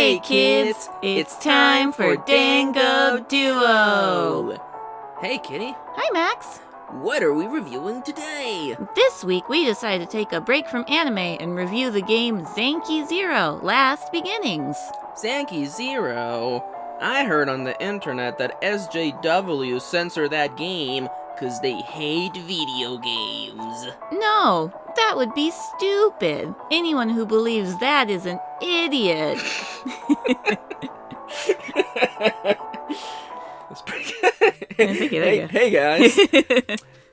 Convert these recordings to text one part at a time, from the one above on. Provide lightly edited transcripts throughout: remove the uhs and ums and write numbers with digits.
Hey kids, it's time for Dango Duo! Hey Kitty, Hi Max! what are we reviewing today? This week we decided to take a break from anime and review the game Zanki Zero, Last Beginnings. Zanki Zero? I heard on the internet that SJW censored that game because they hate video games. No, that would be stupid. Anyone who believes that is an idiot. That's pretty good. Thank you. Hey guys.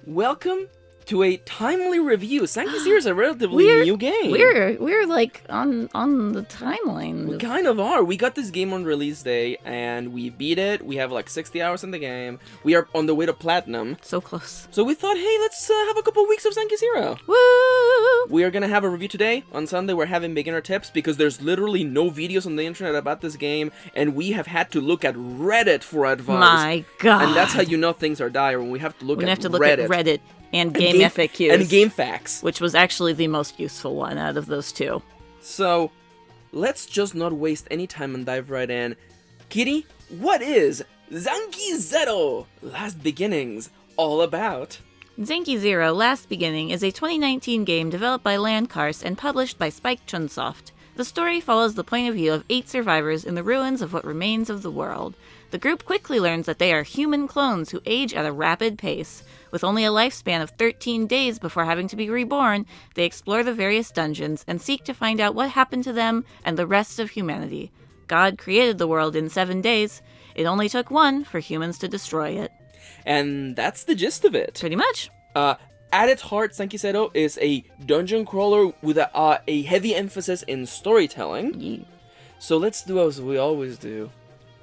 Welcome to a timely review. Zanki Zero is a relatively new game. We're like on the timeline. We kind of are. We got this game on release day and we beat it. We have like 60 hours in the game. We are on the way to platinum. So close. So we thought, hey, let's have a couple weeks of Zanki Zero. Woo! We are gonna have a review today. On Sunday, we're having beginner tips because there's literally no videos on the internet about this game, and we have had to look at Reddit for advice. My God! And that's how you know things are dire, when we have to look at Reddit and game FAQs. And game facts. Which was actually the most useful one out of those two. So, let's just not waste any time and dive right in. Kitty, what is Zanki Zero, Last Beginnings, all about? Zanki Zero, Last Beginning is a 2019 game developed by Landcars and published by Spike Chunsoft. The story follows the point of view of 8 survivors in the ruins of what remains of the world. The group quickly learns that they are human clones who age at a rapid pace. With only a lifespan of 13 days before having to be reborn, they explore the various dungeons and seek to find out what happened to them and the rest of humanity. God created the world in 7 days. It only took 1 for humans to destroy it. And that's the gist of it. Pretty much. At its heart, Zanki Zero is a dungeon crawler with a heavy emphasis in storytelling. Yeah. So let's do as we always do,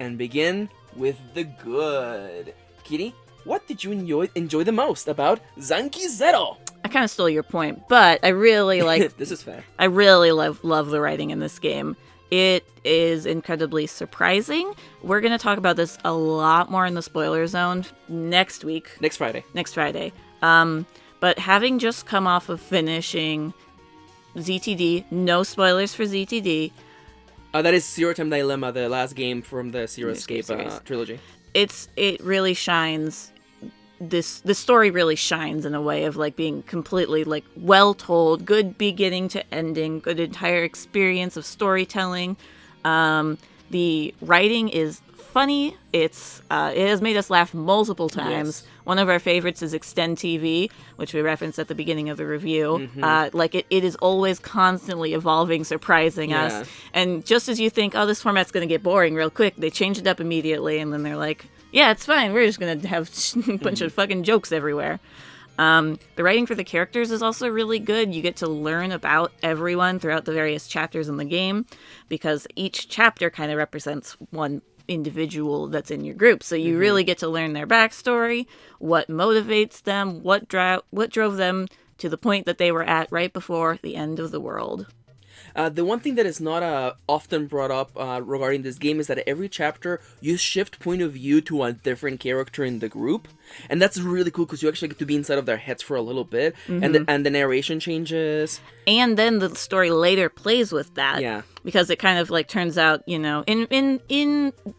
and begin with the good. Kitty, what did you enjoy the most about Zanki Zero? I kind of stole your point, but I really like... This is fair. I really love the writing in this game. It is incredibly surprising. We're going to talk about this a lot more in the spoiler zone next week. Next Friday. But having just come off of finishing ZTD, no spoilers for ZTD. That is Zero Time Dilemma, the last game from the Zero Escape trilogy. It really shines. The story really shines in a way of like being completely like well told, good beginning to ending, good entire experience of storytelling. The writing is funny. It has made us laugh multiple times. Yes. One of our favorites is Extend TV, which we referenced at the beginning of the review. Mm-hmm. It is always constantly evolving, surprising us. And just as you think, oh, this format's going to get boring real quick, they change it up immediately, and then they're like, yeah, it's fine. We're just going to have a bunch of fucking jokes everywhere. The writing for the characters is also really good. You get to learn about everyone throughout the various chapters in the game, because each chapter kind of represents one individual that's in your group. So you really get to learn their backstory, what motivates them, what drove them to the point that they were at right before the end of the world. The one thing that is not often brought up regarding this game is that every chapter you shift point of view to a different character in the group, and that's really cool because you actually get to be inside of their heads for a little bit, and the narration changes. And then the story later plays with that, because it kind of like turns out, you know, in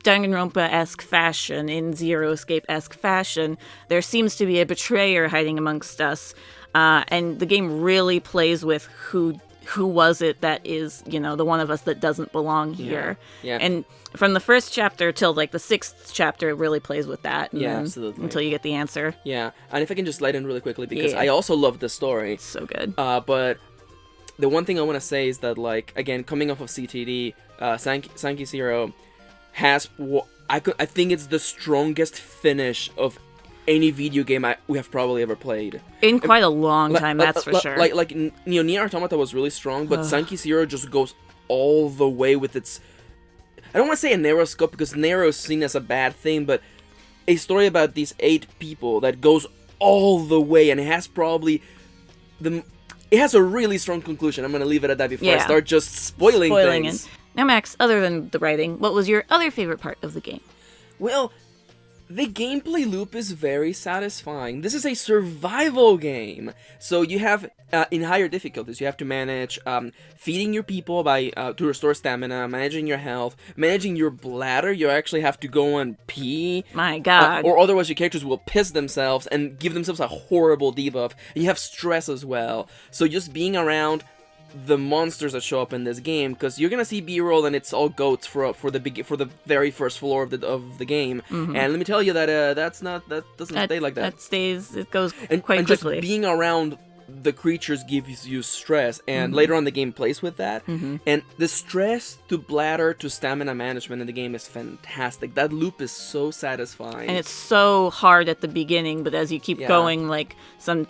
Danganronpa-esque fashion, in Zero Escape-esque fashion, there seems to be a betrayer hiding amongst us, and the game really plays with who was it that is, you know, the one of us that doesn't belong here. Yeah. And from the first chapter till like the 6th chapter, it really plays with that. Absolutely. Until you get the answer. Yeah. And if I can just light in really quickly, because I also love the story. It's so good. But the one thing I want to say is that, like, again, coming off of CTD, Zanki Zero has, I think it's the strongest finish of any video game we have probably ever played. In quite a long time, that's for sure. Nier Automata was really strong, but Zanki Zero just goes all the way with its... I don't want to say a narrow scope, because narrow is seen as a bad thing, but a story about these 8 people that goes all the way, and it has probably... It has a really strong conclusion. I'm going to leave it at that before I start just spoiling things. Now, Max, other than the writing, what was your other favorite part of the game? Well, the gameplay loop is very satisfying. This is a survival game. So you have, in higher difficulties, you have to manage feeding your people by to restore stamina, managing your health, managing your bladder. You actually have to go and pee. My God. Or otherwise your characters will piss themselves and give themselves a horrible debuff. And you have stress as well. So just being around the monsters that show up in this game, because you're gonna see B-roll and it's all goats for the very first floor of the game, and let me tell you that that doesn't stay like that. It goes quite and quickly. Just being around the creatures gives you stress, and later on the game plays with that, and the stress to bladder to stamina management in the game is fantastic. That loop is so satisfying, and it's so hard at the beginning, but as you keep going, like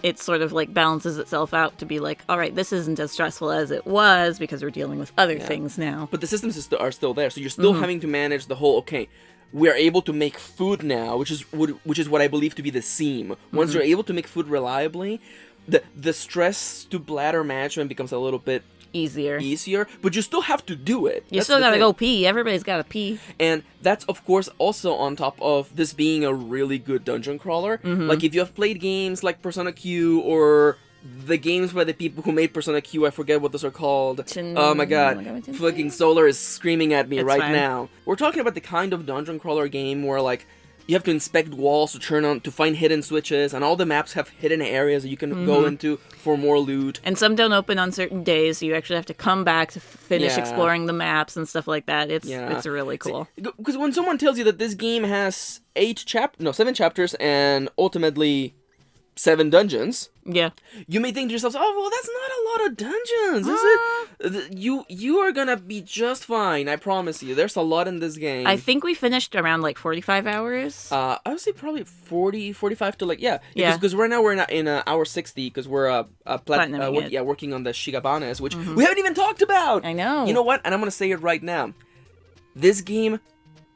it sort of like balances itself out to be like, all right, this isn't as stressful as it was because we're dealing with other things now. But the systems are still there, so you're still having to manage the whole, okay, we are able to make food now, which is what I believe to be the seam. Once you're able to make food reliably, the stress to bladder management becomes a little bit easier, but you still have to do it. You still gotta go pee. Everybody's gotta pee. And that's, of course, also on top of this being a really good dungeon crawler. Like, if you have played games like Persona Q or the games by the people who made Persona Q, I forget what those are called. Oh my god. Fucking Solar is screaming at me now. We're talking about the kind of dungeon crawler game where, like, you have to inspect walls to find hidden switches, and all the maps have hidden areas that you can go into for more loot. And some don't open on certain days, so you actually have to come back to finish exploring the maps and stuff like that. It's really cool. Because when someone tells you that this game has 7 chapters and ultimately 7 dungeons, you may think to yourself, oh, well, that's not a lot of dungeons, is it? You are gonna be just fine, I promise you. There's a lot in this game. I think we finished around like 45 hours. I would say probably 40, 45 to because right now we're in hour 60 because we're working on the Shigabanes, which we haven't even talked about. I know. You know what? And I'm gonna say it right now. This game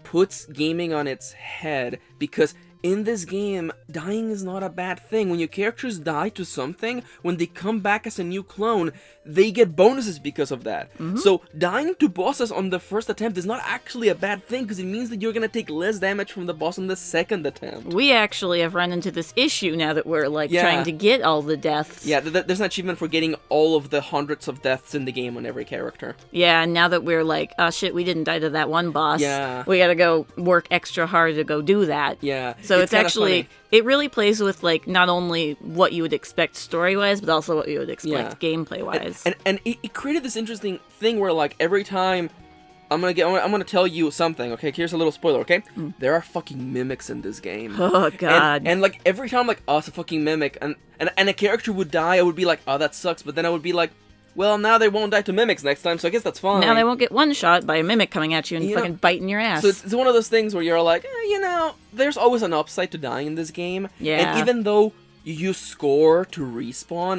puts gaming on its head, because in this game, dying is not a bad thing. When your characters die to something, when they come back as a new clone, they get bonuses because of that. So dying to bosses on the first attempt is not actually a bad thing, because it means that you're going to take less damage from the boss on the second attempt. We actually have run into this issue now that we're like trying to get all the deaths. Yeah, there's an achievement for getting all of the hundreds of deaths in the game on every character. Yeah, and now that we're like, oh shit, we didn't die to that one boss. Yeah. We gotta go work extra hard to go do that. Yeah. So it's actually funny. It really plays with like not only what you would expect story-wise, but also what you would expect gameplay-wise. And it created this interesting thing where, like, every time I'm gonna tell you something, okay? Here's a little spoiler, okay? There are fucking mimics in this game. Oh god. And like every time I'm like, oh, it's a fucking mimic, and a character would die, I would be like, oh, that sucks, but then I would be like, well, now they won't die to mimics next time, so I guess that's fine. Now they won't get one shot by a mimic coming at you and fucking biting your ass. So it's one of those things where you're like, there's always an upside to dying in this game. Yeah. And even though you use score to respawn,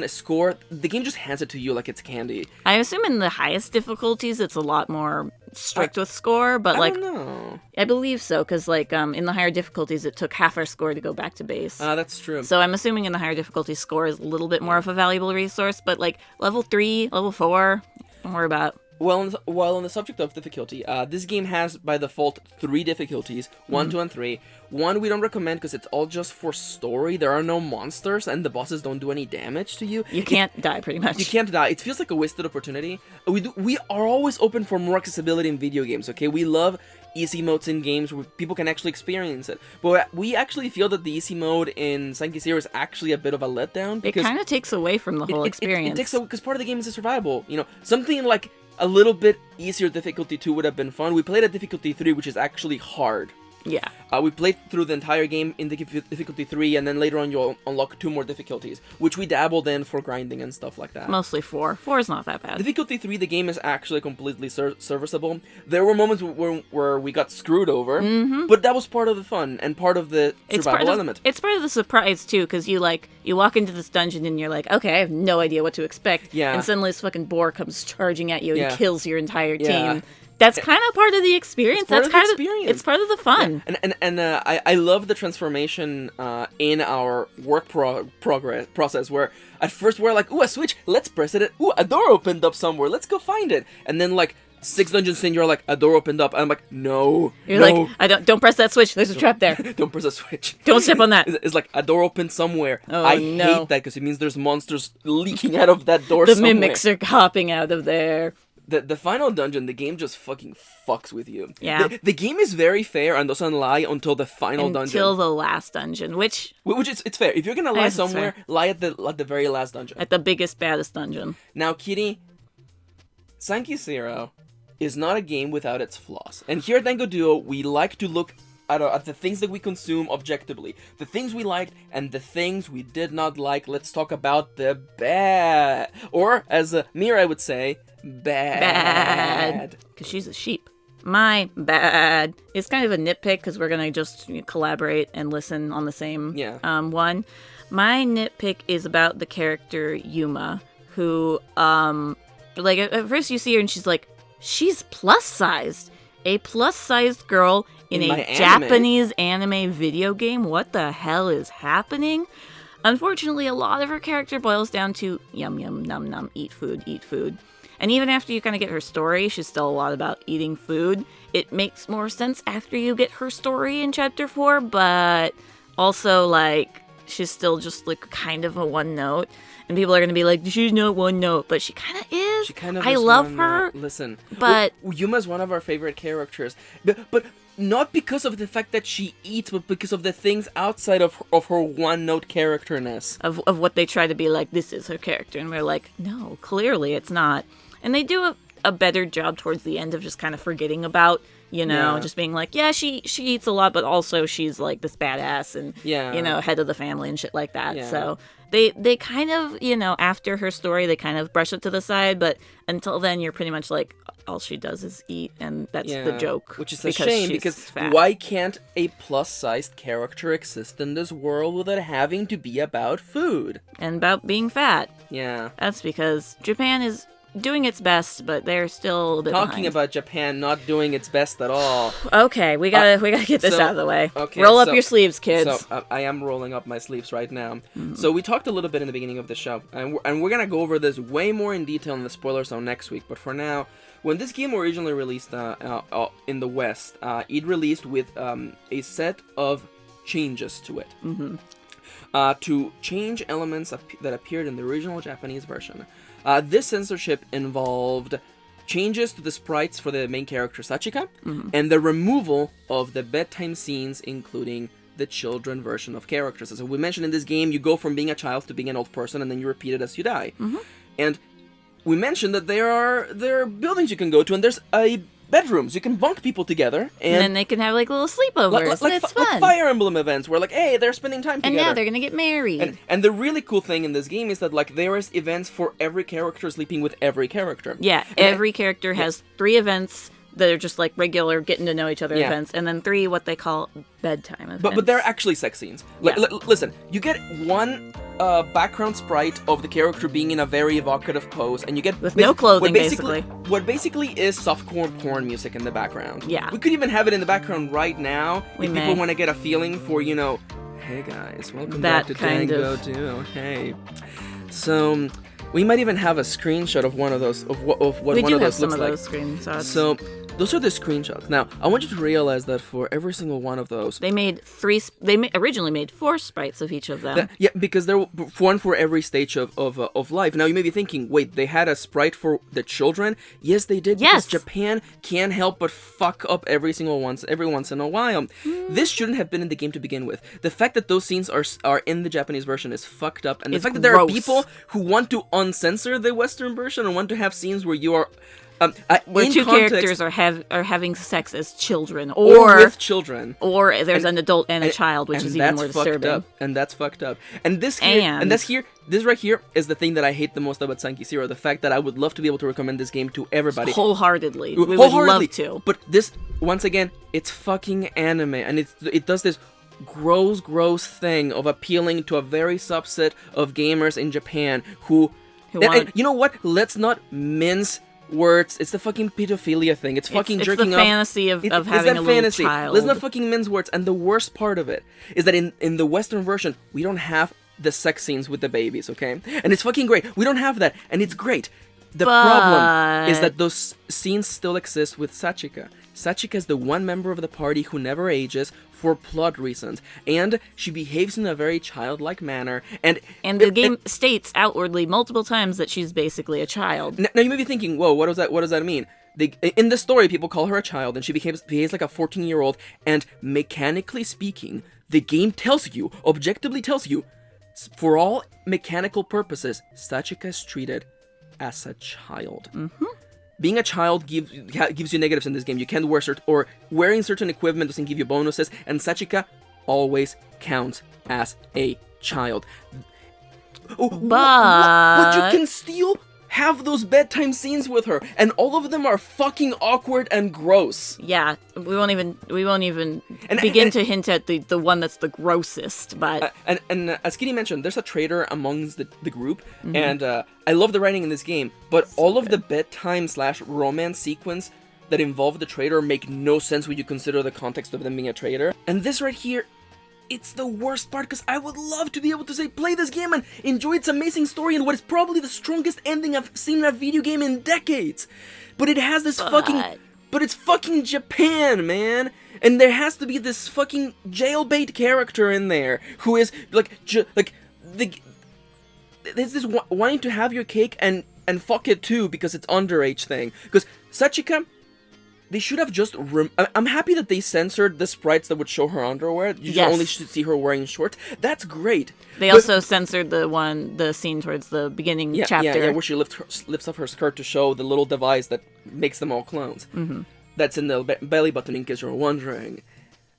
the game just hands it to you like it's candy. I assume in the highest difficulties it's a lot more strict with score, but I don't know. I believe so, because like in the higher difficulties it took half our score to go back to base. That's true. So I'm assuming in the higher difficulty score is a little bit more of a valuable resource, but like level 3, level 4, don't worry about it. Well, while on the subject of difficulty, this game has by default 3 difficulties, 1, 2, and 3. 1 we don't recommend because it's all just for story. There are no monsters, and the bosses don't do any damage to you. You can't die, pretty much. You can't die. It feels like a wasted opportunity. We are always open for more accessibility in video games, okay? We love easy modes in games where people can actually experience it. But we actually feel that the easy mode in Zanki Zero is actually a bit of a letdown. It kind of takes away from the whole experience. It takes away, because part of the game is a survival. Something like a little bit easier difficulty 2 would have been fun. We played at difficulty 3, which is actually hard. Yeah. We played through the entire game in the difficulty 3, and then later on you'll unlock 2 more difficulties, which we dabbled in for grinding and stuff like that. Mostly 4. 4 is not that bad. Difficulty 3, the game is actually completely serviceable. There were moments where we got screwed over, but that was part of the fun and part of the survival element. It's part of the surprise, too, because you walk into this dungeon and you're like, okay, I have no idea what to expect. Yeah. And suddenly this fucking boar comes charging at you and kills your entire team. Yeah. That's kind of part of the experience. It's part of the fun. Yeah. And I love the transformation in our work process, where at first we're like, ooh, a switch, let's press it. Ooh, a door opened up somewhere, let's go find it. And then, like, 6 dungeons in, you're like, a door opened up, and I'm like, no. You're no. like, don't press that switch. There's a trap there. Don't press a switch. Don't step on that. It's like a door opened somewhere. Oh, I no. hate that because it means there's monsters leaking out of that door The somewhere. mimics are hopping out of there. The final dungeon, the game just fucking fucks with you. Yeah. The game is very fair and doesn't lie until the final dungeon. Until the last dungeon, which is it's fair. If you're gonna lie somewhere, lie at the very last dungeon. at the biggest, baddest dungeon. Now, Kitty, Zanki Zero is not a game without its flaws. And here at Dango Duo, we like to look at the things that we consume objectively. The things we liked and the things we did not like. Let's talk about the bad. Or, as Mira would say, bad. Because she's a sheep. My bad. It's kind of a nitpick because we're going to just collaborate and listen on the same one. My nitpick is about the character Yuma, who, like, at first you see her and she's plus-sized. A plus-sized girl in a Japanese anime video game. What the hell is happening? Unfortunately, a lot of her character boils down to yum yum num num, eat food, eat food. And even after you kind of get her story, she's still a lot about eating food. It makes more sense after you get her story in Chapter 4, but also, like, she's still just, like, kind of a one note. And people are going to be like, she's not one note, but she kind of is. She kind of I is love her. Listen, but Yuma's one of our favorite characters. But not because of the fact that she eats, but because of the things outside of her one-note characterness. Of what they try to be like, this is her character. And we're like, no, clearly it's not. And they do a better job towards the end of just kind of forgetting about, just being like, yeah, she eats a lot, but also she's like this badass and, head of the family and shit like that. Yeah. So they kind of, after her story, they kind of brush it to the side. But until then, you're pretty much like, all she does is eat. And that's the joke. Which is a shame because fat. Why can't a plus-sized character exist in this world without having to be about food? And about being fat. Yeah. That's because Japan is doing its best, but they're still a little bit Talking behind. about Japan not doing its best at all. Okay, we gotta get this out of the way. Okay, Roll up your sleeves, kids. So I am rolling up my sleeves right now. So we talked a little bit in the beginning of the show, and we're gonna go over this way more in detail in the spoiler zone next week. But for now, when this game originally released in the West, it released with a set of changes to it. To change elements that appeared in the original Japanese version. This censorship involved changes to the sprites for the main character Sachika, and the removal of the bedtime scenes, including the children version of characters. As we mentioned in this game, you go from being a child to being an old person, and then you repeat it as you die. And we mentioned that there are buildings you can go to, and there's bedrooms. You can bunk people together, and then they can have like little sleepovers. It's fun. Like Fire Emblem events where like, hey, they're spending time together. And now they're gonna get married. And the really cool thing in this game is that like there is events for every character sleeping with every character. Yeah, every character has 3 events that are just like regular getting to know each other events, and then 3 what they call bedtime events. But they're actually sex scenes. Listen, you get one background sprite of the character being in a very evocative pose, and you get with no clothing, basically. What basically is softcore porn music in the background. Yeah. We could even have it in the background right now if may. people want to get a feeling for, hey guys, welcome back to Dango Duo. Hey. So we might even have a screenshot of one of those, of what one of those looks like. We do have some of those screenshots. So those are the screenshots. Now, I want you to realize that for every single one of those, they made originally made 4 sprites of each of them. Because there were one for every stage of life. Now you may be thinking, wait, they had a sprite for the children? Yes, they did. Yes. Because Japan can't help but fuck up every once in a while. This shouldn't have been in the game to begin with. The fact that those scenes are in the Japanese version is fucked up, and the fact that there are people who want to uncensor the Western version and want to have scenes where you are. Where 2 characters are having sex as children, or with children, or there's an adult and a child, which is even more disturbing. And that's fucked up. And this right here is the thing that I hate the most about Zanki Zero. The fact that I would love to be able to recommend this game to everybody wholeheartedly. We would love to. But this, once again, it's fucking anime, and it does this gross thing of appealing to a very subset of gamers in Japan who and you know what? Let's not mince words. It's the fucking pedophilia thing. It's fucking jerking off. It's the fantasy of having a little child. Let's not fucking mince words. And the worst part of it is that in the Western version, we don't have the sex scenes with the babies, okay? And it's fucking great. We don't have that, and it's great. The problem is that those scenes still exist with Sachika. Sachika is the one member of the party who never ages for plot reasons, and she behaves in a very childlike manner. And the game states outwardly multiple times that she's basically a child. Now you may be thinking, whoa, what does that mean? In the story, people call her a child, and she behaves like a 14-year-old, and mechanically speaking, the game objectively tells you, for all mechanical purposes, Sachika is treated as a child. Mm-hmm. Being a child gives you negatives in this game. You can't wearing certain equipment doesn't give you bonuses, and Sachika always counts as a child. But you can still have those bedtime scenes with her, and all of them are fucking awkward and gross. Yeah, we won't even begin to hint at the one that's the grossest. But and as Kitty mentioned, there's a traitor amongst the group, and I love the writing in this game. But all of the bedtime / romance sequence that involve the traitor make no sense when you consider the context of them being a traitor. And this right here, it's the worst part, because I would love to be able to say, play this game and enjoy its amazing story and what is probably the strongest ending I've seen in a video game in decades. But it has this but it's fucking Japan, man. And there has to be this fucking jailbait character in there who is there's this wanting to have your cake and fuck it too, because it's underage thing. Because Sachika, they should have just... I'm happy that they censored the sprites that would show her underwear. You only should see her wearing shorts. That's great. They also censored the scene towards the beginning chapter. Yeah, where she lifts up her skirt to show the little device that makes them all clones. Mm-hmm. That's in the belly button, in case you're wondering.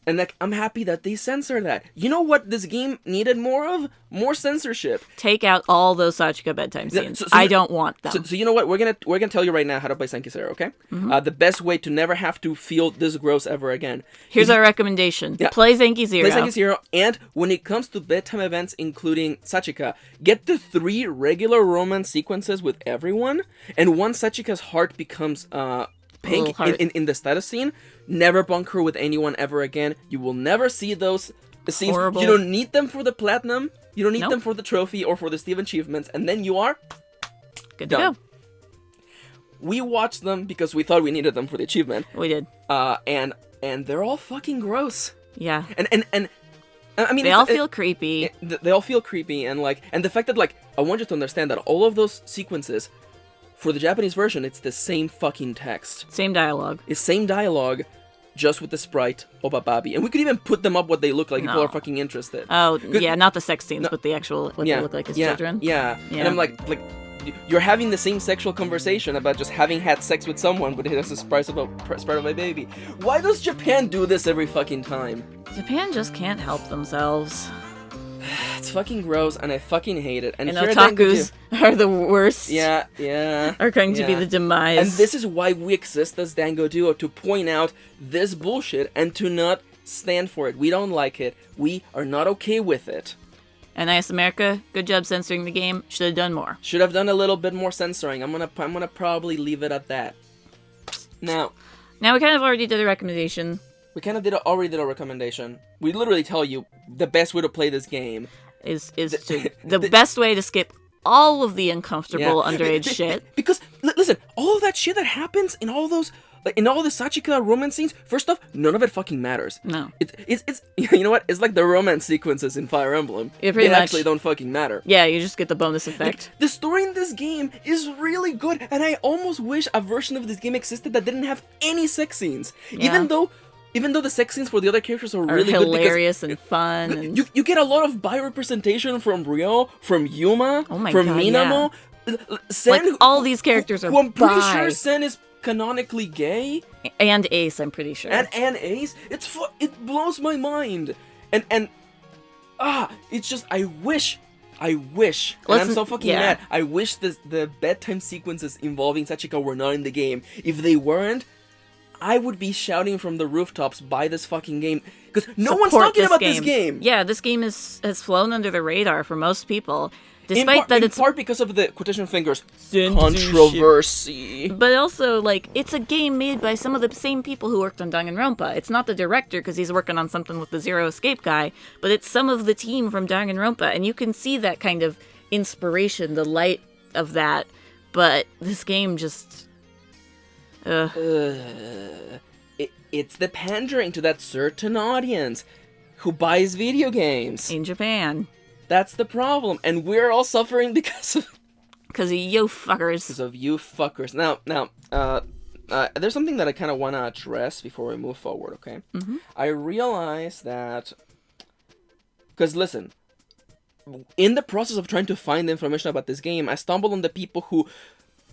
And I'm happy that they censored that. You know what this game needed more of? More censorship. Take out all those Sachika bedtime scenes. I don't want them. So you know what? We're gonna tell you right now how to play Zanki Zero, okay? Mm-hmm. The best way to never have to feel this gross ever again. Here's our recommendation. Yeah. Play Zanki Zero. Play Zanki Zero, and when it comes to bedtime events, including Sachika, get the 3 regular romance sequences with everyone, and once Sachika's heart becomes pink in the status scene, never bunk her with anyone ever again. You will never see those scenes. Horrible. You don't need them for the platinum. You don't need them for the trophy or for the Steam achievements, and then you are good to go. We watched them because we thought we needed them for the achievement. We did. And they're all fucking gross. Yeah. And I mean, they all feel creepy. They all feel creepy, and the fact that I want you to understand that all of those sequences, for the Japanese version, it's the same fucking text. Same dialogue. It's same dialogue, just with the sprite of a baby. And we could even put them up what they look like if people are fucking interested. Oh, yeah, not the sex scenes, but the actual, what they look like as children. Yeah, and I'm like, you're having the same sexual conversation about just having had sex with someone, but it has a sprite of a baby. Why does Japan do this every fucking time? Japan just can't help themselves. It's fucking gross, and I fucking hate it. And otakus are the worst. Yeah. Are going to be the demise. And this is why we exist as Dango Duo, to point out this bullshit and to not stand for it. We don't like it. We are not okay with it. And NIS America, good job censoring the game. Should have done more. Should have done a little bit more censoring. I'm gonna probably leave it at that. Now we kind of already did a recommendation. We kind of already did a recommendation. We literally tell you the best way to play this game is the best way to skip all of the uncomfortable underage shit. Because listen, all of that shit that happens in all those in all the Sachika romance scenes, first off, none of it fucking matters. No. It's you know what? It's like the romance sequences in Fire Emblem. They actually don't fucking matter. Yeah, you just get the bonus effect. The story in this game is really good, and I almost wish a version of this game existed that didn't have any sex scenes. Yeah. Even though the sex scenes for the other characters are really hilarious good and fun. And... You get a lot of bi-representation from Ryo, from Yuma, from Minamo. Sen, all these characters are I'm pretty sure Sen is canonically gay. And Ace, I'm pretty sure. And Ace. It blows my mind. And it's just, I wish, and I'm so fucking mad. I wish the bedtime sequences involving Sachika were not in the game. If they weren't, I would be shouting from the rooftops, buy this fucking game, because no one's talking about this game. Yeah, this game has flown under the radar for most people, despite in part because of the quotation fingers controversy. But also, it's a game made by some of the same people who worked on Danganronpa. It's not the director, because he's working on something with the Zero Escape guy, but it's some of the team from Danganronpa, and you can see that kind of inspiration, the light of that, But this game just... It's the pandering to that certain audience who buys video games. In Japan. That's the problem. And we're all suffering because of... Because of you fuckers. Because of you fuckers. Now, there's something that I kind of want to address before we move forward, okay? Mm-hmm. I realize that... Because listen, in the process of trying to find information about this game, I stumbled on the people who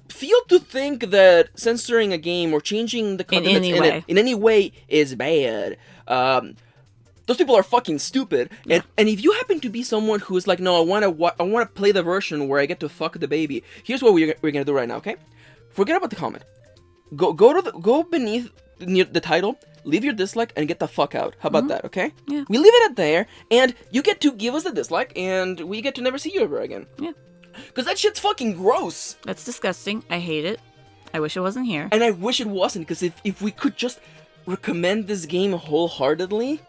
feel to think that censoring a game or changing the content in any way is bad. Those people are fucking stupid. Yeah. And if you happen to be someone who is like, no, I want to play the version where I get to fuck the baby. Here's what we're gonna do right now, okay? Forget about the comment. Go beneath the title, leave your dislike, and get the fuck out. How about that, okay? Yeah. We leave it at there, and you get to give us the dislike, and we get to never see you ever again. Yeah. Because that shit's fucking gross. That's disgusting. I hate it. I wish it wasn't here. And I wish it wasn't, because if we could just recommend this game wholeheartedly...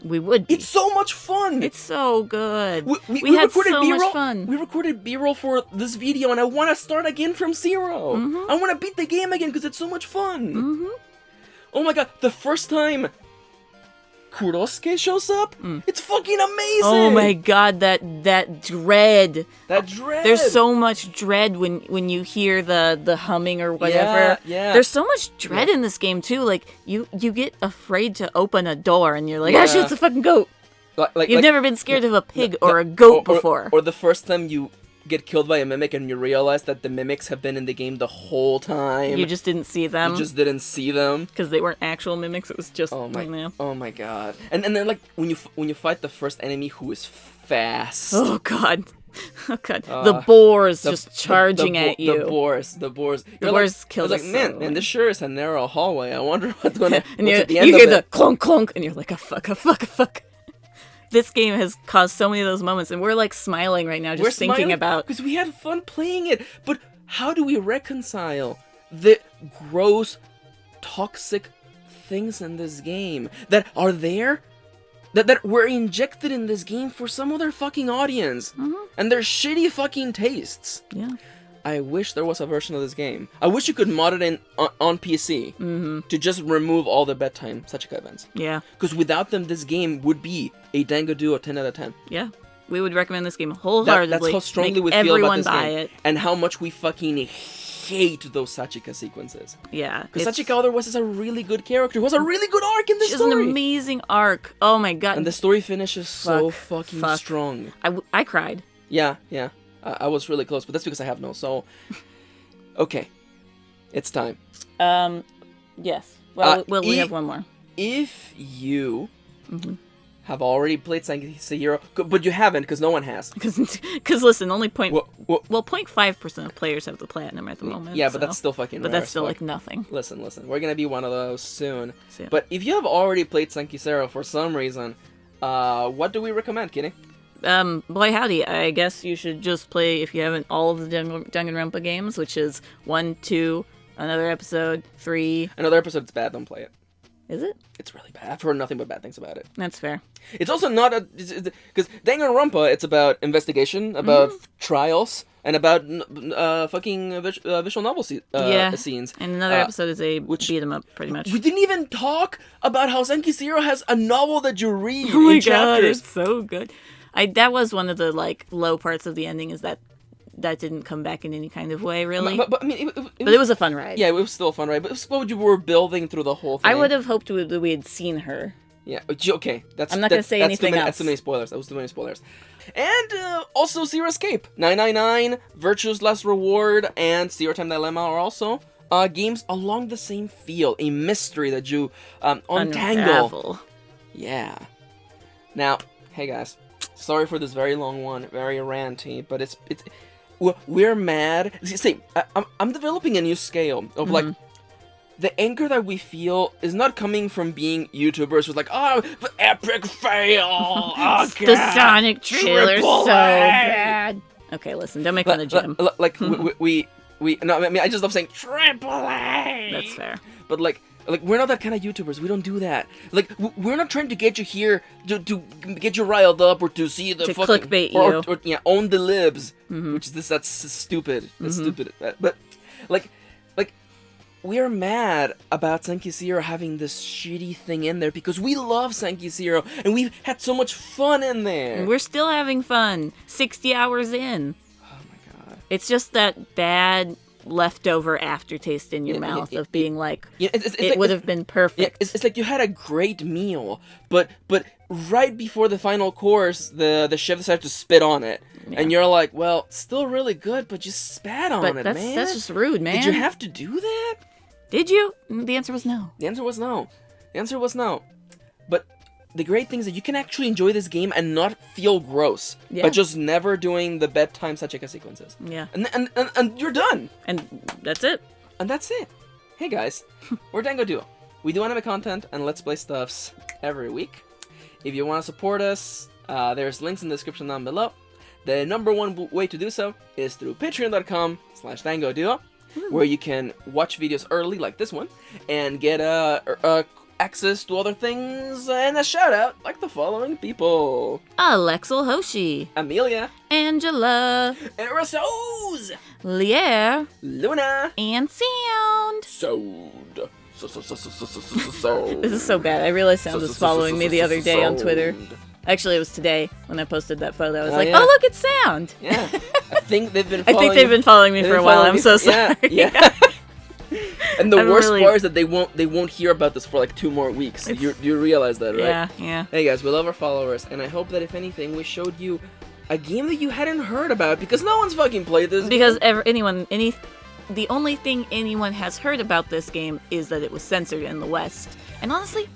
We would be. It's so much fun! It's so good. We had recorded so B-roll, much fun. We recorded B-roll for this video, and I want to start again from zero. Mm-hmm. I want to beat the game again, because it's so much fun. Mm-hmm. Oh my god, the first time Kurosuke shows up, it's fucking amazing! Oh my god, that dread. That dread! There's so much dread when you hear the humming or whatever. Yeah. There's so much dread in this game too. Like you get afraid to open a door and you're like, ah shit, it's a fucking goat. You've never been scared of a pig or a goat before. Or the first time you get killed by a mimic and you realize that the mimics have been in the game the whole time. You just didn't see them. You just didn't see them. Because they weren't actual mimics, it was just... Oh my god. And then like, when you fight the first enemy who is fast. Oh god. Oh god. The boars just charging at you. The boars. The boars kill us. Like, man, this sure is a narrow hallway. I wonder what's at the end you of hear the it. clunk clunk, and you're like, a fuck. This game has caused so many of those moments, and we're like smiling right now, just thinking about... Because we had fun playing it, but how do we reconcile the gross, toxic things in this game that are there, that were injected in this game for some other fucking audience, and their shitty fucking tastes? Yeah. I wish there was a version of this game. I wish you could mod it in on PC to just remove all the bedtime Sachika events. Yeah. Because without them, this game would be a Dango Duo 10 out of 10. Yeah. We would recommend this game wholeheartedly. That's how strongly we feel about this game. And how much we fucking hate those Sachika sequences. Yeah. Because Sachika otherwise is a really good character who has a really good arc in this story. She has an amazing arc. Oh my god. And the story finishes so fucking strong. I cried. Yeah. I was really close, but that's because I have no soul. Okay. It's time. Yes. Well, we have one more. If you have already played Zanki Zero, but you haven't because no one has. Because listen, only 0.5% of players have the platinum at the moment. Yeah, but that's still fucking rare. But that's still like nothing. Listen. We're gonna be one of those soon. But if you have already played Zanki Zero for some reason, what do we recommend, Kitty? Boy howdy, I guess you should just play, if you haven't, all of the Danganronpa games, which is 1, 2, another episode, 3. Another episode's bad, don't play it. Is it? It's really bad. I've heard nothing but bad things about it. That's fair. It's also not because Danganronpa, it's about investigation, about trials, and about fucking visual novel scenes. And another episode is a beat 'em up, pretty much. We didn't even talk about how Zanki Zero has a novel that you read oh my in god, chapters. It's so good. That was one of the like low parts of the ending, is that didn't come back in any kind of way, really. But I mean, it was a fun ride. Yeah, it was still a fun ride. But it was what you were building through the whole thing. I would have hoped that we had seen her. Yeah. Okay. I'm not gonna say anything else. That's too many spoilers. That was too many spoilers. And also Zero Escape, 999, Virtue's Last Reward, and Zero Time Dilemma are also games along the same feel. A mystery that you untangle. Yeah. Now, hey guys. Sorry for this very long one, very ranty, but we're mad. See, I'm developing a new scale of like the anger that we feel is not coming from being YouTubers who's like, oh, the epic fail, the Sonic trailer's so bad. Okay, listen, don't make fun of Jim. Like we no, I mean I just love saying Triple A. That's fair. But like Like, we're not that kind of YouTubers. We don't do that. Like, we're not trying to get you here to get you riled up or to see the to fucking... clickbait you. Or yeah, own the libs. Which is that's stupid. That's stupid. But, like, we are mad about Zanki Zero having this shitty thing in there because we love Zanki Zero and we've had so much fun in there. And we're still having fun 60 hours in. Oh my god. It's just that bad leftover aftertaste in your mouth of being like, it would have been perfect. It's like you had a great meal, but right before the final course, the chef decided to spit on it. Yeah. And you're like, well, still really good, but you spat on it, man. That's just rude, man. Did you have to do that? Did you? The answer was no. The answer was no. The answer was no. But the great thing is that you can actually enjoy this game and not feel gross by just never doing the bedtime Sachika sequences. Yeah. And you're done. And that's it. And that's it. Hey guys, we're Dango Duo. We do anime content and Let's Play stuffs every week. If you want to support us, there's links in the description down below. The #1 way to do so is through patreon.com/DangoDuo, where you can watch videos early like this one and get access to other things and a shout out like the following people: Alexel Hoshi, Amelia, Angela, Erasos, Lier, Luna, and Sound. Sound. This is so bad. I realized Sound was following me the other day on Twitter. Actually, it was today when I posted that photo. I was like, oh, look, it's Sound. Yeah. I think they've been following me for a while. I'm so sorry. Yeah. And the worst part is that they won't hear about this for like 2 more weeks. You realize that, right? Yeah. Hey guys, we love our followers, and I hope that if anything, we showed you a game that you hadn't heard about because no one's fucking played this. Because the only thing anyone has heard about this game is that it was censored in the West, and honestly,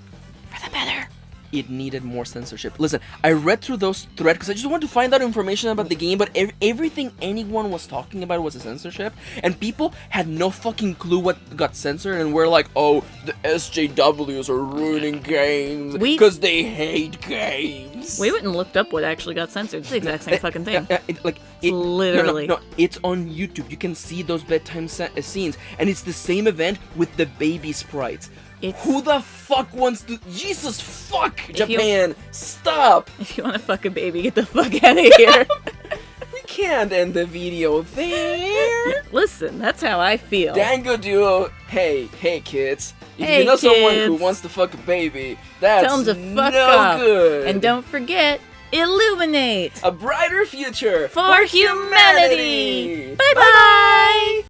for the better. It needed more censorship. Listen, I read through those threads because I just wanted to find out information about the game, but everything anyone was talking about was a censorship, and people had no fucking clue what got censored, and we're like, oh, the SJWs are ruining games because they hate games. We went and looked up what actually got censored. It's the exact same fucking thing. Literally. No, it's on YouTube. You can see those bedtime scenes, and it's the same event with the baby sprites. Who the fuck wants to... Jesus fuck! Japan, stop! If you want to fuck a baby, get the fuck out of here. We can't end the video there. Listen, that's how I feel. Dango Duo, hey kids. If you know someone who wants to fuck a baby, that's tell them to fuck no off. good. And don't forget, illuminate a brighter future for humanity. Bye-bye!